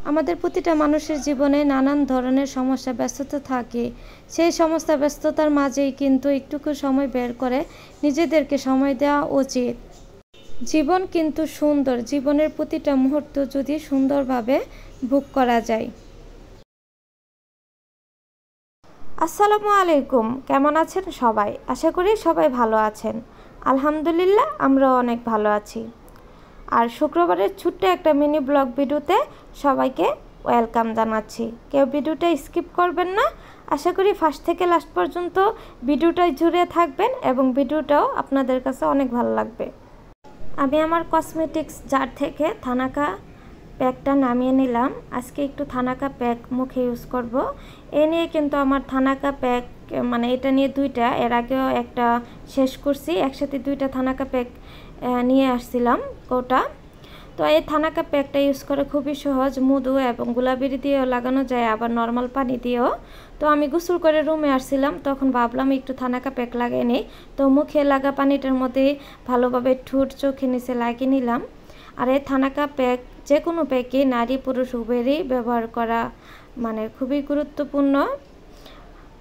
আমাদের প্রতিটা মানুষের জীবনে নানান ধরনের সমস্যা ব্যস্ততা থাকে। সেই সমস্ত ব্যস্ততার মাঝেই কিন্তু একটুকু সময় বের করে নিজেদেরকে সময় দেওয়া উচিত। জীবন কিন্তু সুন্দর, জীবনের প্রতিটা মুহূর্ত যদি সুন্দরভাবে ভোগ করা যায়। আসসালামু আলাইকুম, কেমন আছেন সবাই? আশা করি সবাই ভালো আছেন। আলহামদুলিল্লাহ, আমরাও অনেক ভালো আছি। আর শুক্রবারের ছোট্ট একটা মিনি ব্লগ ভিডিওতে সবাইকে ওয়েলকাম জানাচ্ছি। কেউ ভিডিওটা স্কিপ করবেন না। আশা করি ফার্স্ট থেকে লাস্ট পর্যন্ত ভিডিওটাই জুড়ে থাকবেন এবং ভিডিওটাও আপনাদের কাছে অনেক ভালো লাগবে। আমি আমার কসমেটিক্স জার থেকে থানাকা প্যাকটা নামিয়ে নিলাম। আজকে একটু থানাকা প্যাক মুখে ইউজ করব। এ নিয়ে কিন্তু আমার থানাকা প্যাক মানে এটা নিয়ে দুইটা, এর আগেও একটা শেষ করছি, একসাথে দুইটা থানাকা প্যাক নিয়ে আসছিলাম কোটা। তো এই থানাকা প্যাকটা ইউজ করে খুবই সহজ, মধু এবং গোলাবেরি দিয়েও লাগানো যায়, আবার নর্মাল পানি দিয়েও। তো আমি গোসল করে রুমে আসছিলাম, তখন ভাবলাম একটু থানাকা প্যাক লাগিয়ে নিই। তো মুখে লাগা পানিটার মধ্যে ভালোভাবে ঠোঁট চোখে নিচে লাগিয়ে নিলাম। আর এই থানাকা প্যাক যে কোনো প্যাকে নারী পুরুষ উভয়েরই ব্যবহার করা মানে খুবই গুরুত্বপূর্ণ।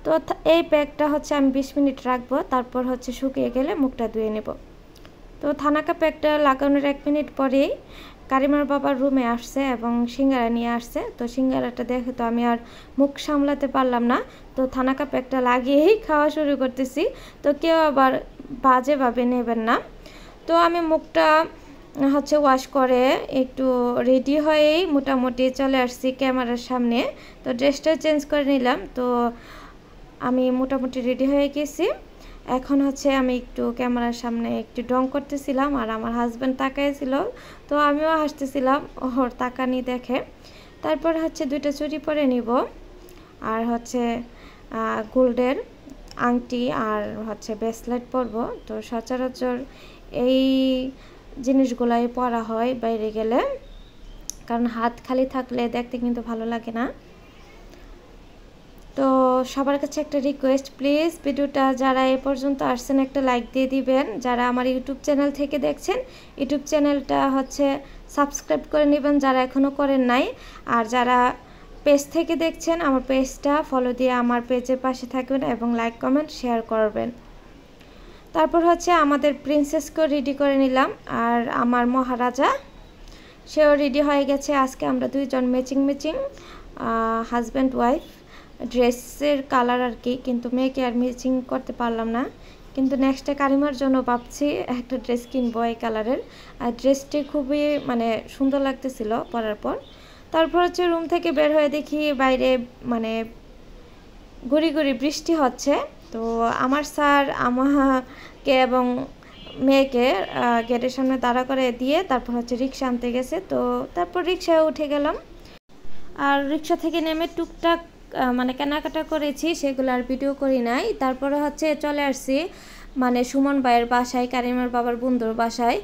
তো এই প্যাকটা হচ্ছে আমি 20 মিনিট রাখবো, তারপর হচ্ছে শুকিয়ে গেলে মুখটা ধুয়ে নেব। তো থানাকা প্যাকটা লাগানোর 1 মিনিট পরেই কারিমার বাবার রুমে আসছে এবং সিঙ্গারা নিয়ে আসছে। তো সিঙ্গারাটা দেখে তো আমি আর মুখ সামলাতে পারলাম না, তো থানাকা প্যাকটা লাগিয়েই খাওয়া শুরু করতেছি। তো কেউ আবার বাজেভাবে নেবেন না। তো আমি মুখটা হচ্ছে ওয়াশ করে একটু রেডি হয়েই মোটামুটি চলে আসছি ক্যামেরার সামনে। তো ড্রেসটা চেঞ্জ করে নিলাম। তো আমি মোটামুটি রেডি হয়ে গেছি। এখন হচ্ছে আমি একটু ক্যামেরার সামনে একটু ডং করতেছিলাম, আর আমার হাজব্যান্ড তাকাইছিল, তো আমিও হাসতেছিলাম ওর তাকানি দেখে। তারপর হচ্ছে দুইটা চুড়ি পরে নিব, আর হচ্ছে গোল্ডের আংটি আর হচ্ছে ব্রেসলেট পরব। তো সচরাচর এই জিনিসগুলাই পরা হয় বাইরে গেলে, কারণ হাত খালি থাকলে দেখতে কিন্তু ভালো লাগে না। তো সবার কাছে একটা রিকোয়েস্ট, প্লিজ ভিডিওটা যারা এ পর্যন্ত আসছেন একটা লাইক দিয়ে দিবেন। যারা আমার ইউটিউব চ্যানেল থেকে দেখছেন, ইউটিউব চ্যানেলটা হচ্ছে সাবস্ক্রাইব করে নেবেন যারা এখনও করেন নাই। আর যারা পেজ থেকে দেখছেন, আমার পেজটা ফলো দিয়ে আমার পেজের পাশে থাকবেন এবং লাইক কমেন্ট শেয়ার করবেন। তারপর হচ্ছে আমাদের প্রিন্সেসকেও রেডি করে নিলাম, আর আমার মহারাজা সেও রেডি হয়ে গেছে। আজকে আমরা দুইজন ম্যাচিং হাজব্যান্ড ওয়াইফ, ড্রেসের কালার আর কি, কিন্তু মেয়েকে আর ম্যাচিং করতে পারলাম না। কিন্তু নেক্সটে কারিমার জন্য ভাবছি একটা ড্রেস কিনবো এই কালারের। আর ড্রেসটি খুবই মানে সুন্দর লাগতেছিল পরার পর। তারপর হচ্ছে রুম থেকে বের হয়ে দেখি বাইরে মানে গুড়ি গুড়ি বৃষ্টি হচ্ছে। তো আমার স্যার আমাকে এবং মেয়েকে গেটের সামনে দাঁড়া করে দিয়ে তারপর হচ্ছে রিক্সা আনতে গেছে। তো তারপর রিক্সায় উঠে গেলাম, আর রিক্সা থেকে নেমে টুকটাক মানে কেনাকাটা করেছি, সেগুলো আর ভিডিও করি নাই। তারপরে হচ্ছে চলে আসছি মানে সুমন ভাইয়ের বাসায়, কারিমার বাবার বন্ধুর বাসায়।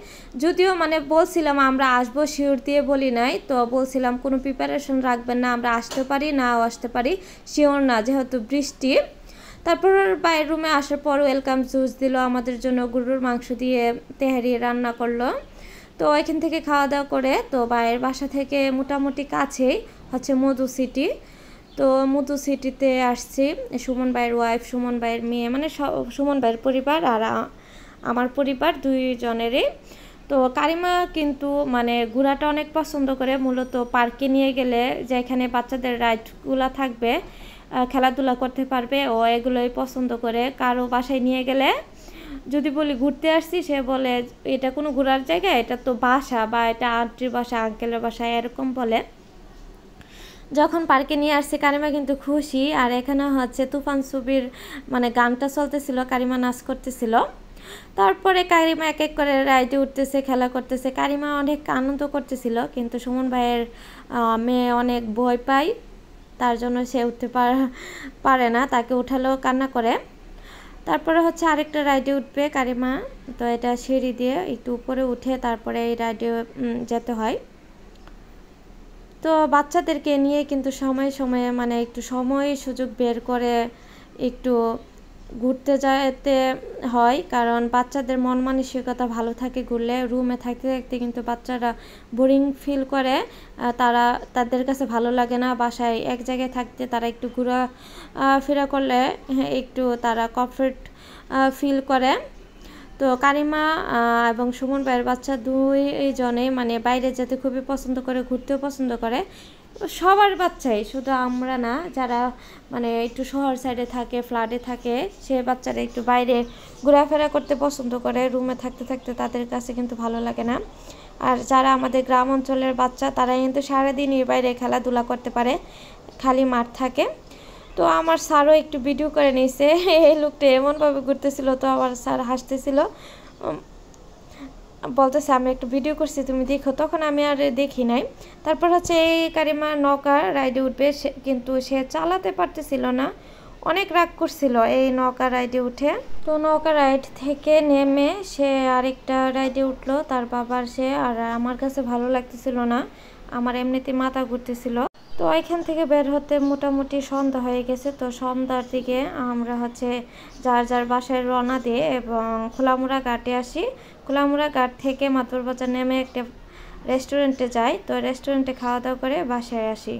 যদিও মানে বলছিলাম আমরা আসবো, শিওর দিয়ে বলি নাই। তো বলছিলাম কোনো প্রিপারেশন রাখবেন না, আমরা আসতে পারি নাও আসতে পারি, শিওর না যেহেতু বৃষ্টি। তারপর বাইরের রুমে আসার পর ওয়েলকাম জুস দিল আমাদের জন্য, গরুর মাংস দিয়ে তেহারি রান্না করলো। তো এখান থেকে খাওয়া দাওয়া করে তো ভাইয়ের বাসা থেকে মোটামুটি কাছেই হচ্ছে মধু সিটি। তো মধু সিটিতে আসছি, সুমন ভাইয়ের ওয়াইফ, সুমন ভাইয়ের মেয়ে, মানে সুমন ভাইয়ের পরিবার আর আমার পরিবার দুইজনেরই। তো কারিমা কিন্তু মানে ঘোরাটা অনেক পছন্দ করে, মূলত পার্কে নিয়ে গেলে যেখানে বাচ্চাদের রাইডগুলো থাকবে, খেলাধুলা করতে পারবে, ও এগুলোই পছন্দ করে। কারো বাসায় নিয়ে গেলে যদি বলি ঘুরতে আসছি, সে বলে এটা কোনো ঘোরার জায়গা, এটা তো বাসা, বা এটা আন্টির বাসা, আঙ্কেলের বাসা, এরকম বলে। যখন পার্কে নিয়ে আসছে কারিমা কিন্তু খুশি। আর এখানে হচ্ছে তুফান ছবির মানে গানটা চলতেছিল, কারিমা নাচ করতেছিল। তারপরে কারিমা এক এক করে রাইডে উঠতেছে, খেলা করতেছে, কারিমা অনেক আনন্দ করতেছিল। কিন্তু সুমন ভাইয়ের মেয়ে অনেক ভয় পায়, তার জন্য সে উঠতে পারে না, তাকে উঠালেও কান্না করে। তারপরে হচ্ছে আরেকটা রাইডে উঠবে কারিমা। তো এটা সিঁড়ি দিয়ে একটু উপরে উঠে তারপরে এই রাইডে যেতে হয়। তো বাচ্চাদেরকে নিয়ে কিন্তু সময়ে সময়ে মানে একটু সময় সুযোগ বের করে একটু ঘুরতে যেতে হয়, কারণ বাচ্চাদের মন মানসিকতা ভালো থাকে ঘুরলে। রুমে থাকতে থাকতে কিন্তু বাচ্চারা বোরিং ফিল করে, তাদের কাছে ভালো লাগে না। বাসায় এক জায়গায় থাকতে তারা একটু ঘোরা ফেরা করলে একটু তারা কমফর্ট ফিল করে। তো কারিমা এবং সুমন ভাইয়ের বাচ্চা দুইজনেই মানে বাইরে যেতে খুবই পছন্দ করে, ঘুরতেও পছন্দ করে। সবার বাচ্চাই, শুধু আমরা না, যারা মানে একটু শহর সাইডে থাকে, ফ্ল্যাটে থাকে, সে বাচ্চারা একটু বাইরে ঘোরাফেরা করতে পছন্দ করে। রুমে থাকতে থাকতে তাদের কাছে কিন্তু ভালো লাগে না। আর যারা আমাদের গ্রাম অঞ্চলের বাচ্চা, তারা কিন্তু সারাদিনই বাইরে খেলাধুলা করতে পারে, খালি মাঠ থাকে। তো আমার স্যারও একটু ভিডিও করে নিয়েছে, এই লোকটা এমনভাবে ঘুরতেছিল, তো আমার স্যার হাসতেছিল, বলতেছে আমি একটু ভিডিও করছি তুমি দেখো। তখন আমি আর দেখি নাই। তারপর হচ্ছে এই কারিমা নৌকা রাইডে উঠবে, কিন্তু সে চালাতে পারতেছিল না, অনেক রাগ করছিল এই নৌকা রাইডে উঠে। তো নৌকা রাইড থেকে নেমে সে আরেকটা রাইডে উঠলো, তার বাবার সে। আর আমার কাছে ভালো লাগতেছিল না, আমার এমনিতে মাথা ঘুরতেছিল। তো এখান থেকে বের হতে মোটামুটি সন্ধ্যা হয়ে গেছে। তো সন্ধ্যার দিকে আমরা হচ্ছে যার যার বাসায় রওনা দিয়ে এবং খোলামুড়া ঘাটে আসি। খোলামুড়া ঘাট থেকে মাতবর বাজার নেমে একটা রেস্টুরেন্টে যাই। তো রেস্টুরেন্টে খাওয়া দাওয়া করে বাসায় আসি।